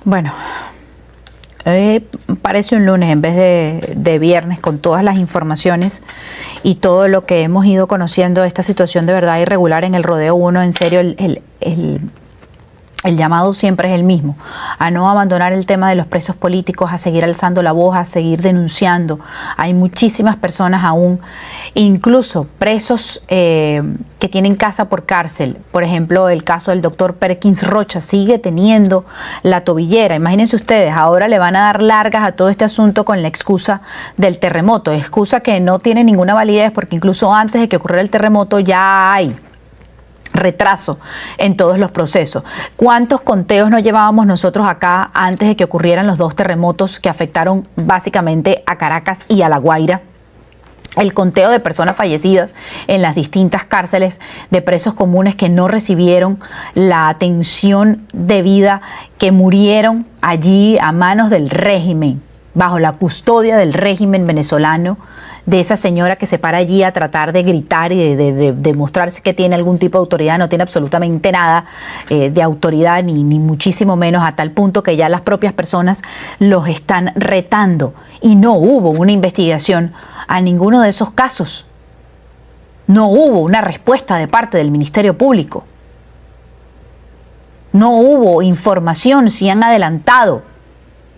Bueno, parece un lunes en vez de viernes, con todas las informaciones y todo lo que hemos ido conociendo de esta situación de verdad irregular en el Rodeo 1. En serio, el llamado siempre es el mismo: a no abandonar el tema de los presos políticos, a seguir alzando la voz, a seguir denunciando. Hay muchísimas personas aún, incluso presos que tienen casa por cárcel. Por ejemplo, el caso del doctor Perkins Rocha sigue teniendo la tobillera. Imagínense ustedes, ahora le van a dar largas a todo este asunto con la excusa del terremoto, excusa que no tiene ninguna validez, porque incluso antes de que ocurriera el terremoto ya hay retraso en todos los procesos. ¿Cuántos conteos no llevábamos nosotros acá antes de que ocurrieran los dos terremotos que afectaron básicamente a Caracas y a La Guaira? El conteo de personas fallecidas en las distintas cárceles de presos comunes que no recibieron la atención debida, que murieron allí a manos del régimen, bajo la custodia del régimen venezolano, de esa señora que se para allí a tratar de gritar y de demostrarse que tiene algún tipo de autoridad. No tiene absolutamente nada de autoridad, ni muchísimo menos, a tal punto que ya las propias personas los están retando. Y no hubo una investigación a ninguno de esos casos. No hubo una respuesta de parte del Ministerio Público. No hubo información si han adelantado.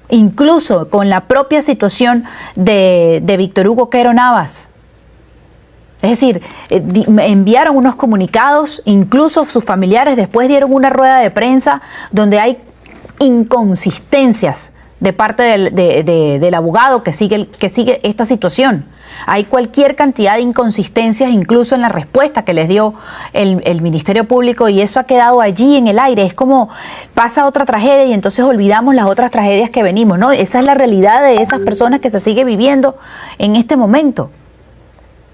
Incluso con la propia situación de Víctor Hugo Quero Navas. Es decir, enviaron unos comunicados, incluso sus familiares después dieron una rueda de prensa donde hay inconsistencias de parte del abogado que sigue esta situación. Hay cualquier cantidad de inconsistencias incluso en la respuesta que les dio el Ministerio Público, y eso ha quedado allí en el aire. Es como pasa otra tragedia y entonces olvidamos las otras tragedias que venimos, ¿no? Esa es la realidad de esas personas que se sigue viviendo en este momento.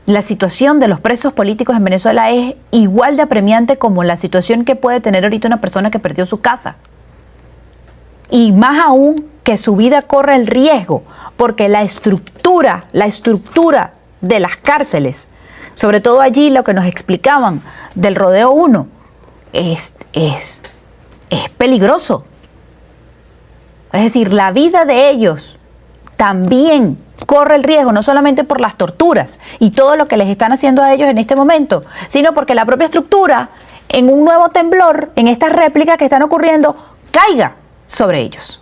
La situación de los presos políticos en Venezuela es igual de apremiante como la situación que puede tener ahorita una persona que perdió su casa. Y más aún que su vida corre el riesgo, porque la estructura de las cárceles, sobre todo allí lo que nos explicaban del Rodeo 1, es peligroso. Es decir, la vida de ellos también corre el riesgo, no solamente por las torturas y todo lo que les están haciendo a ellos en este momento, sino porque la propia estructura, en un nuevo temblor, en estas réplicas que están ocurriendo, caiga sobre ellos.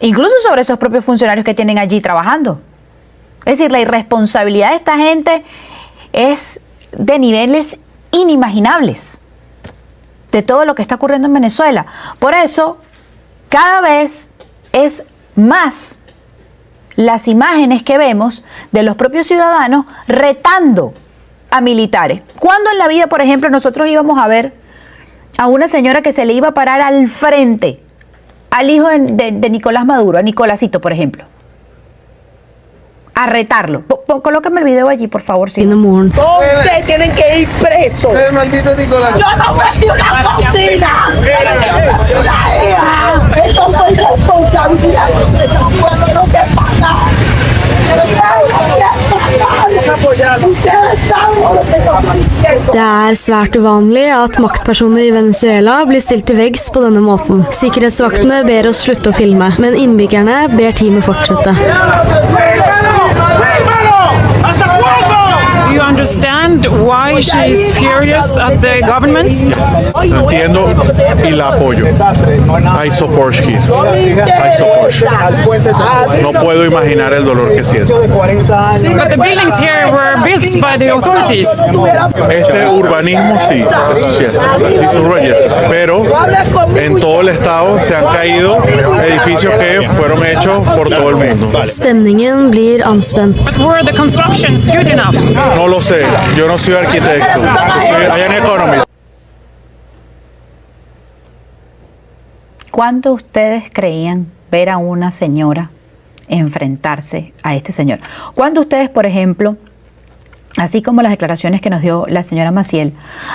Incluso sobre esos propios funcionarios que tienen allí trabajando. Es decir, la irresponsabilidad de esta gente es de niveles inimaginables de todo lo que está ocurriendo en Venezuela. Por eso, cada vez es más las imágenes que vemos de los propios ciudadanos retando a militares. ¿Cuándo en la vida, por ejemplo, nosotros íbamos a ver a una señora que se le iba a parar al frente al hijo de Nicolás Maduro, a Nicolásito, por ejemplo, a retarlo? Colócame el video allí, por favor. Sí. Ustedes tienen que ir presos. ¡El maldito Nicolás! ¡Yo no metí una cocina! ¡Eso fue irresponsabilidad! ¡Ustedes no que pagar! Det svært uvanlig at maktpersoner i Venezuela blir stilt til veggs på denne måten. Sikkerhetsvaktene ber oss slutte å filme, men innbyggerne ber teamet fortsette. You understand why she is furious at the government? Entiendo y la apoyo. I support her. I support her. No puedo imaginar el dolor que siento. But the buildings here were built by the authorities. Este urbanismo sí, pero en todo el estado se han caído edificios que fueron hechos por todo el mundo. Stemningen blir anspent. But were the constructions good enough? No lo sé, yo no soy arquitecto, soy allá en economía. ¿Cuándo ustedes creían ver a una señora enfrentarse a este señor? ¿Cuándo ustedes, por ejemplo, así como las declaraciones que nos dio la señora Maciel,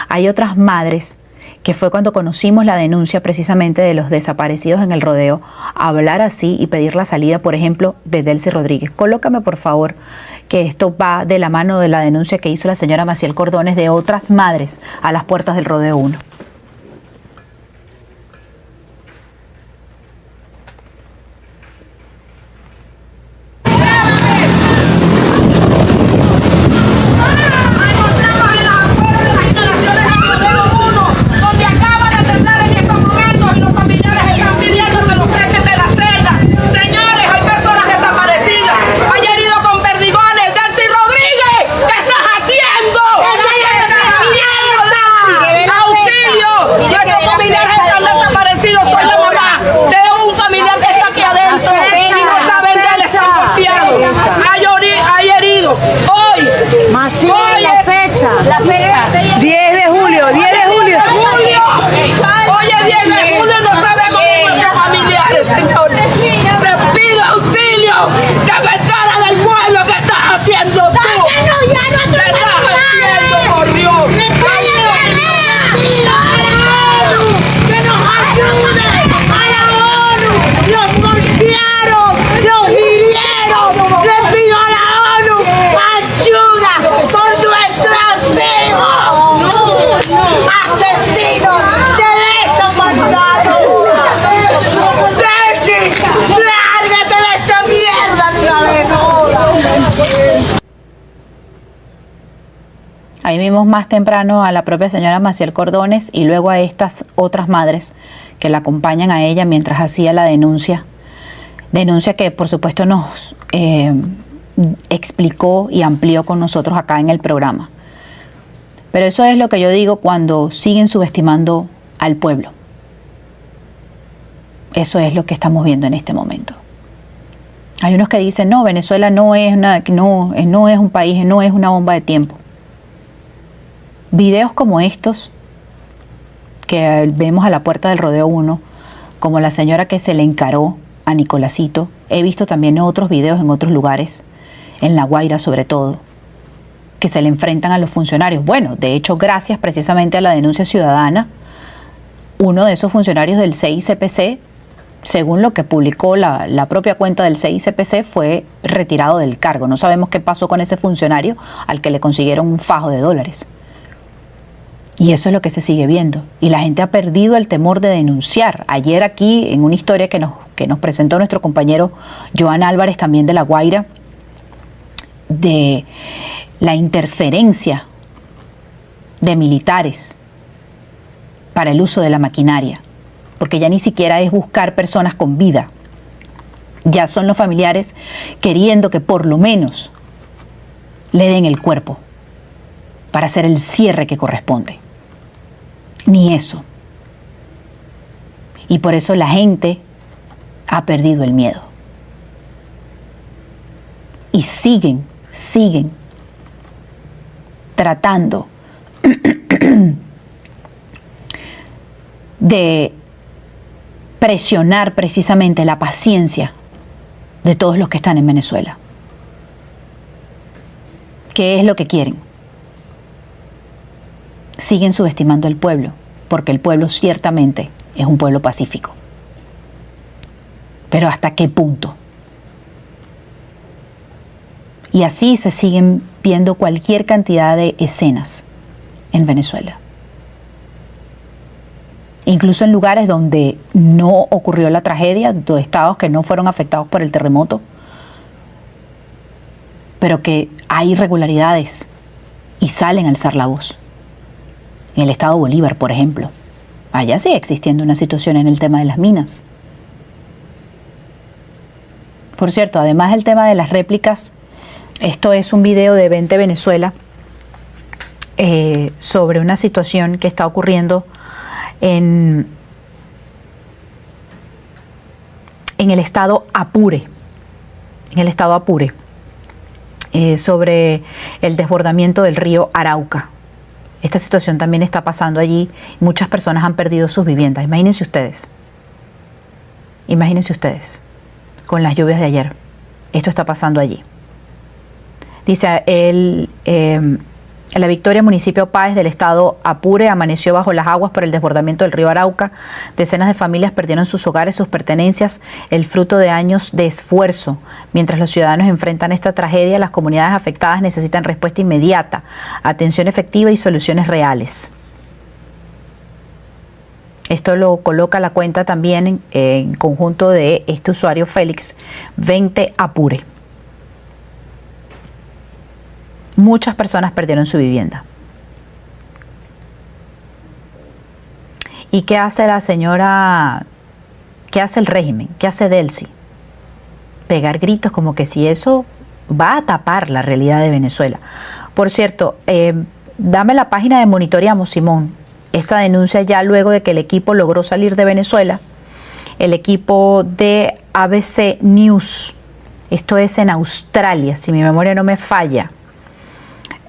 hay otras madres que fue cuando conocimos la denuncia precisamente de los desaparecidos en el rodeo, hablar así y pedir la salida, por ejemplo, de Delcy Rodríguez. Colócame, por favor, que esto va de la mano de la denuncia que hizo la señora Maciel Cordones de otras madres a las puertas del Rodeo 1. Ahí vimos más temprano a la propia señora Maciel Cordones y luego a estas otras madres que la acompañan a ella mientras hacía la denuncia. Denuncia que por supuesto nos explicó y amplió con nosotros acá en el programa. Pero eso es lo que yo digo cuando siguen subestimando al pueblo. Eso es lo que estamos viendo en este momento. Hay unos que dicen, no, Venezuela no es un país, no es una bomba de tiempo. Videos como estos que vemos a la puerta del Rodeo 1, como la señora que se le encaró a Nicolásito, he visto también otros videos en otros lugares, en La Guaira sobre todo, que se le enfrentan a los funcionarios. Bueno, de hecho, gracias precisamente a la denuncia ciudadana, uno de esos funcionarios del CICPC, según lo que publicó la propia cuenta del CICPC, fue retirado del cargo. No sabemos qué pasó con ese funcionario al que le consiguieron un fajo de dólares. Y eso es lo que se sigue viendo. Y la gente ha perdido el temor de denunciar. Ayer aquí, en una historia que nos presentó nuestro compañero Joan Álvarez, también de La Guaira, de la interferencia de militares para el uso de la maquinaria. Porque ya ni siquiera es buscar personas con vida. Ya son los familiares queriendo que por lo menos le den el cuerpo para hacer el cierre que corresponde. Ni eso. Y por eso la gente ha perdido el miedo. Y siguen tratando de presionar precisamente la paciencia de todos los que están en Venezuela. ¿Qué es lo que quieren? Siguen subestimando al pueblo, porque el pueblo ciertamente es un pueblo pacífico. Pero ¿hasta qué punto? Y así se siguen viendo cualquier cantidad de escenas en Venezuela. Incluso en lugares donde no ocurrió la tragedia, de estados que no fueron afectados por el terremoto, pero que hay irregularidades y salen a alzar la voz. En el estado Bolívar, por ejemplo, allá sigue existiendo una situación en el tema de las minas. Por cierto, además del tema de las réplicas, esto es un video de 20 Venezuela sobre una situación que está ocurriendo en el estado Apure, sobre el desbordamiento del río Arauca. Esta situación también está pasando allí. Muchas personas han perdido sus viviendas. Imagínense ustedes, con las lluvias de ayer. Esto está pasando allí. Dice, la Victoria, municipio Páez del estado Apure, amaneció bajo las aguas por el desbordamiento del río Arauca. Decenas de familias perdieron sus hogares, sus pertenencias, el fruto de años de esfuerzo. Mientras los ciudadanos enfrentan esta tragedia, las comunidades afectadas necesitan respuesta inmediata, atención efectiva y soluciones reales. Esto lo coloca la cuenta también en conjunto de este usuario Félix 20 Apure. Muchas personas perdieron su vivienda. ¿Y qué hace la señora? ¿Qué hace el régimen? ¿Qué hace Delcy? Pegar gritos como que si eso va a tapar la realidad de Venezuela. Por cierto, dame la página de Monitoreamos, Simón. Esta denuncia ya luego de que el equipo logró salir de Venezuela. El equipo de ABC News. Esto es en Australia, si mi memoria no me falla.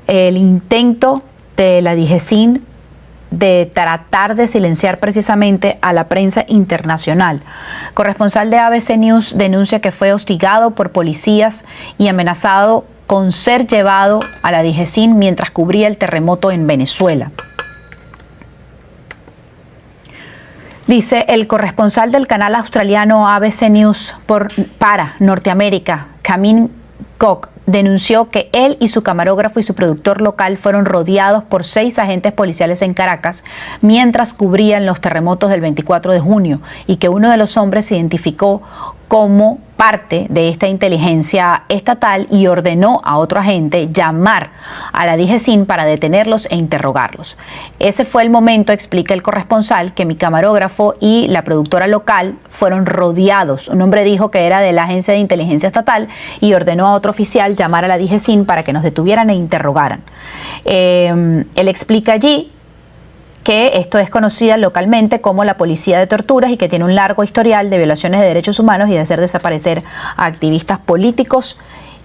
El intento de la DIGESIN de tratar de silenciar precisamente a la prensa internacional. Corresponsal de ABC News denuncia que fue hostigado por policías y amenazado con ser llevado a la DIGESIN mientras cubría el terremoto en Venezuela. Dice el corresponsal del canal australiano ABC News para Norteamérica, Kamin Koch, denunció que él y su camarógrafo y su productor local fueron rodeados por 6 agentes policiales en Caracas mientras cubrían los terremotos del 24 de junio y que uno de los hombres se identificó como parte de esta inteligencia estatal y ordenó a otro agente llamar a la DIGESIN para detenerlos e interrogarlos. Ese fue el momento, explica el corresponsal, que mi camarógrafo y la productora local fueron rodeados. Un hombre dijo que era de la agencia de inteligencia estatal y ordenó a otro oficial llamar a la DIGESIN para que nos detuvieran e interrogaran. Él explica allí que esto es conocida localmente como la policía de torturas y que tiene un largo historial de violaciones de derechos humanos y de hacer desaparecer a activistas políticos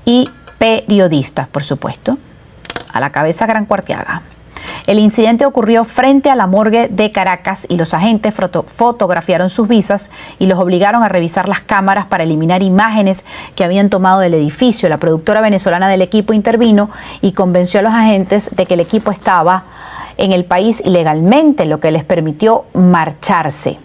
y periodistas, por supuesto. A la cabeza Gran Cuartiaga. El incidente ocurrió frente a la morgue de Caracas y los agentes fotografiaron sus visas y los obligaron a revisar las cámaras para eliminar imágenes que habían tomado del edificio. La productora venezolana del equipo intervino y convenció a los agentes de que el equipo estaba en el país ilegalmente, lo que les permitió marcharse.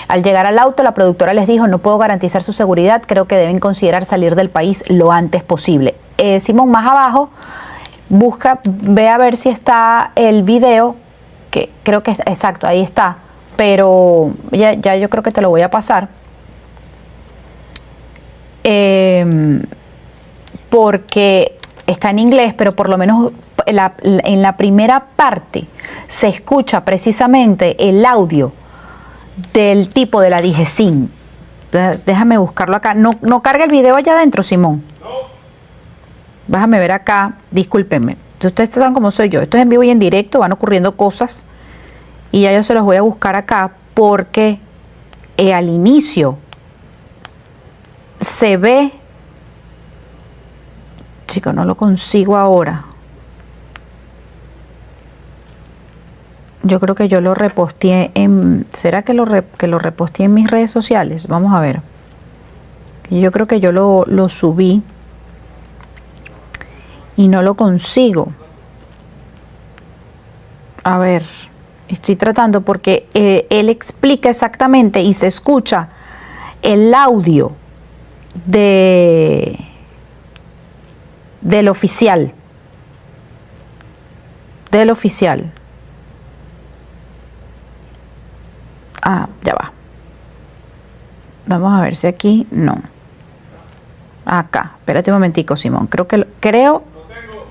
Al llegar al auto, la productora les dijo: no puedo garantizar su seguridad, creo que deben considerar salir del país lo antes posible. Simón, más abajo, ve a ver si está el video, que creo que es exacto, ahí está, pero ya yo creo que te lo voy a pasar. Porque está en inglés, pero por lo menos en la primera parte se escucha precisamente el audio del tipo de la DIGESIN. Déjame buscarlo acá. No carga el video allá adentro, Simón. Déjame ver acá. Discúlpenme. Ustedes saben cómo soy yo. Esto es en vivo y en directo. Van ocurriendo cosas. Y ya yo se los voy a buscar acá porque al inicio se ve... Chico, no lo consigo ahora. Yo creo que yo lo reposteé en... ¿Será que lo reposteé en mis redes sociales? Vamos a ver. Yo creo que yo lo subí y no lo consigo. A ver, estoy tratando porque él explica exactamente y se escucha el audio del oficial. Del oficial. Ah, ya va. Vamos a ver si aquí... No. Acá. Espérate un momentico, Simón. Creo...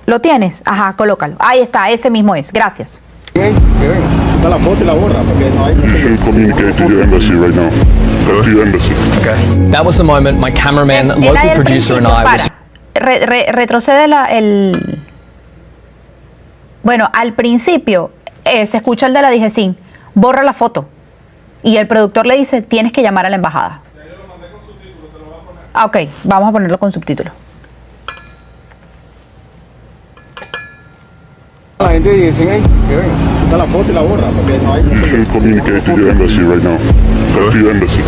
¿Lo tienes? Ajá, colócalo. Ahí está, ese mismo es. Gracias. Está la foto y la borra porque no hay... You should communicate to your embassy right now. Go to your embassy. Okay. That was the moment my cameraman, local producer and I... Retrocede el... Bueno, al principio se escucha el de la DIGESIN. Borra la foto. Y el productor le dice, tienes que llamar a la embajada. Yo lo mandé con subtítulos, te lo voy a poner. Ah, ok, vamos a ponerlo con subtítulos. La gente dice, ¿qué ven? Manda la foto y la borra porque no hay. You should communicate to your embassy right now. Go to your embassy.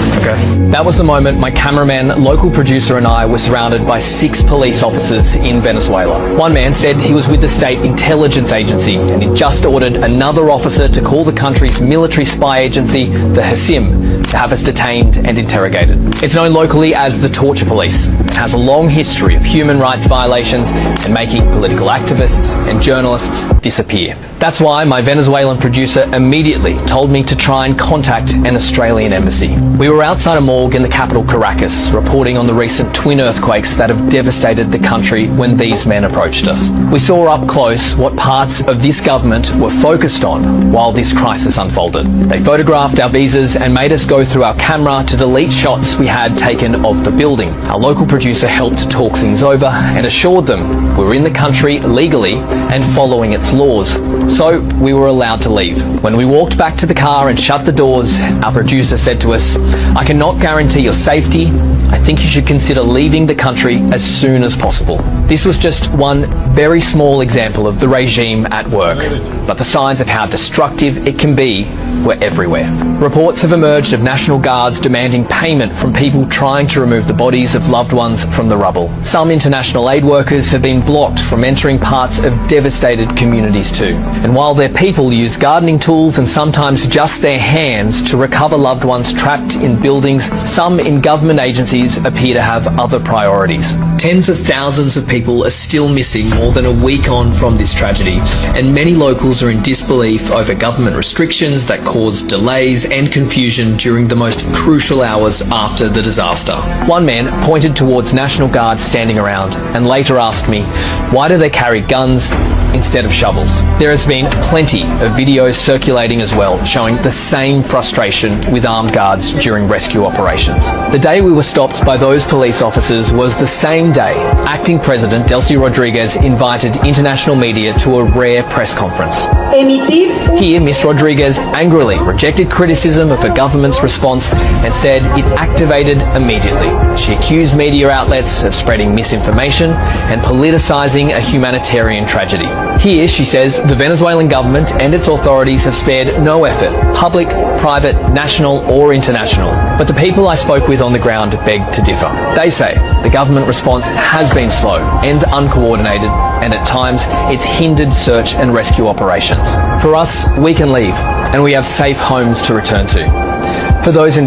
That was the moment my cameraman, local producer and I were surrounded by 6 police officers in Venezuela. One man said he was with the state intelligence agency and he just ordered another officer to call the country's military spy agency, the HSIM, to have us detained and interrogated. It's known locally as the torture police. It has a long history of human rights violations and making political activists and journalists disappear. That's why my Venezuelan producer immediately told me to try and contact an Australian embassy. We were outside a morgue in the capital Caracas, reporting on the recent twin earthquakes that have devastated the country when these men approached us. We saw up close what parts of this government were focused on while this crisis unfolded. They photographed our visas and made us go through our camera to delete shots we had taken of the building. Our local producer helped talk things over and assured them we were in the country legally and following its laws. So we were allowed to leave. When we walked back to the car and shut the doors, our producer said to us, "I cannot guarantee your safety. I think you should consider leaving the country as soon as possible." This was just one very small example of the regime at work, but the signs of how destructive it can be were everywhere. Reports have emerged of National Guards demanding payment from people trying to remove the bodies of loved ones from the rubble. Some international aid workers have been blocked from entering parts of devastated communities too. And while their people use gardening tools and sometimes just their hands to recover loved ones trapped in buildings, some in government agencies appear to have other priorities. Tens of thousands of people are still missing more than a week on from this tragedy, and many locals are in disbelief over government restrictions that caused delays and confusion during the most crucial hours after the disaster. One man pointed towards National Guards standing around and later asked me, why do they carry guns instead of shovels? There has been plenty of videos circulating as well showing the same frustration with armed guards during rescue operations. The day we were stopped by those police officers was the same day Acting President Delcy Rodriguez invited international media to a rare press conference. Here, Ms. Rodriguez angrily rejected criticism of her government's response and said it activated immediately. She accused media outlets of spreading misinformation and politicizing a humanitarian tragedy. Here, she says the Venezuelan government and its authorities have spared no effort, public, private, national or international. But the people I spoke with on the ground beg to differ. They say the government response has been slow and uncoordinated, and at times it's hindered search and rescue operations. For us, we can leave, and we have safe homes to return to. For those in